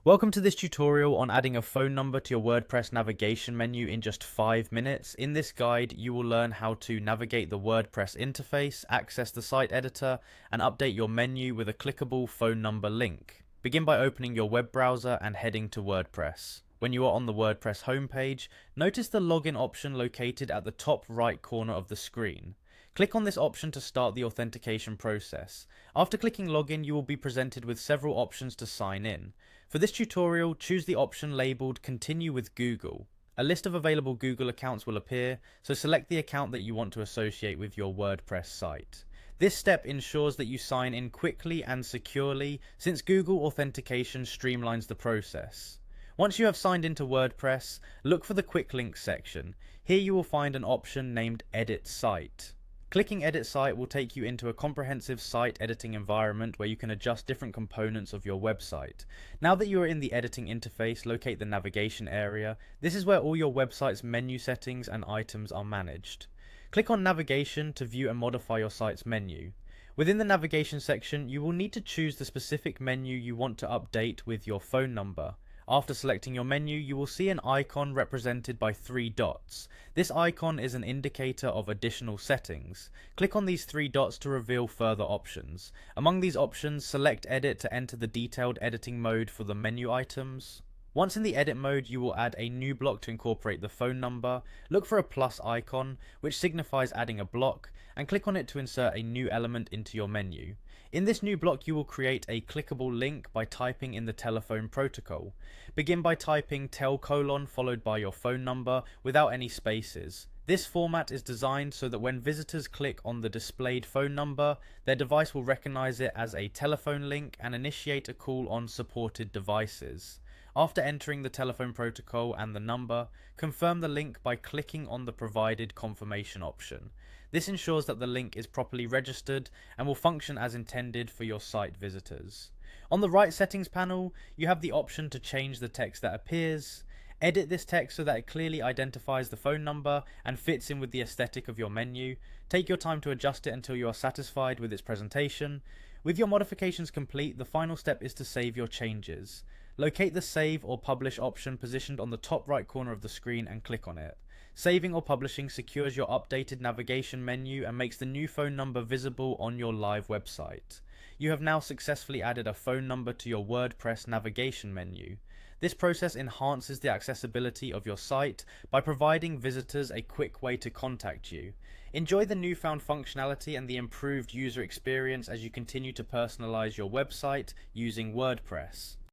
Welcome to this tutorial on adding a phone number to your WordPress navigation menu in just 5 minutes. In this guide, you will learn how to navigate the WordPress interface, access the site editor, and update your menu with a clickable phone number link. Begin by opening your web browser and heading to WordPress. When you are on the WordPress homepage, notice the login option located at the top right corner of the screen. Click on this option to start the authentication process. After clicking login, you will be presented with several options to sign in. For this tutorial, choose the option labeled Continue with Google. A list of available Google accounts will appear, so select the account that you want to associate with your WordPress site. This step ensures that you sign in quickly and securely, since Google authentication streamlines the process. Once you have signed into WordPress, look for the Quick Links section. Here you will find an option named Edit Site. Clicking Edit Site will take you into a comprehensive site editing environment where you can adjust different components of your website. Now that you are in the editing interface, locate the navigation area. This is where all your website's menu settings and items are managed. Click on Navigation to view and modify your site's menu. Within the navigation section, you will need to choose the specific menu you want to update with your phone number. After selecting your menu, you will see an icon represented by 3 dots. This icon is an indicator of additional settings. Click on these 3 dots to reveal further options. Among these options, select Edit to enter the detailed editing mode for the menu items. Once in the edit mode, you will add a new block to incorporate the phone number. Look for a plus icon, which signifies adding a block, and click on it to insert a new element into your menu. In this new block, you will create a clickable link by typing in the telephone protocol. Begin by typing tel : followed by your phone number without any spaces. This format is designed so that when visitors click on the displayed phone number, their device will recognize it as a telephone link and initiate a call on supported devices. After entering the telephone protocol and the number, confirm the link by clicking on the provided confirmation option. This ensures that the link is properly registered and will function as intended for your site visitors. On the right settings panel, you have the option to change the text that appears. Edit this text so that it clearly identifies the phone number and fits in with the aesthetic of your menu. Take your time to adjust it until you are satisfied with its presentation. With your modifications complete, the final step is to save your changes. Locate the Save or Publish option positioned on the top right corner of the screen and click on it. Saving or publishing secures your updated navigation menu and makes the new phone number visible on your live website. You have now successfully added a phone number to your WordPress navigation menu. This process enhances the accessibility of your site by providing visitors a quick way to contact you. Enjoy the newfound functionality and the improved user experience as you continue to personalize your website using WordPress.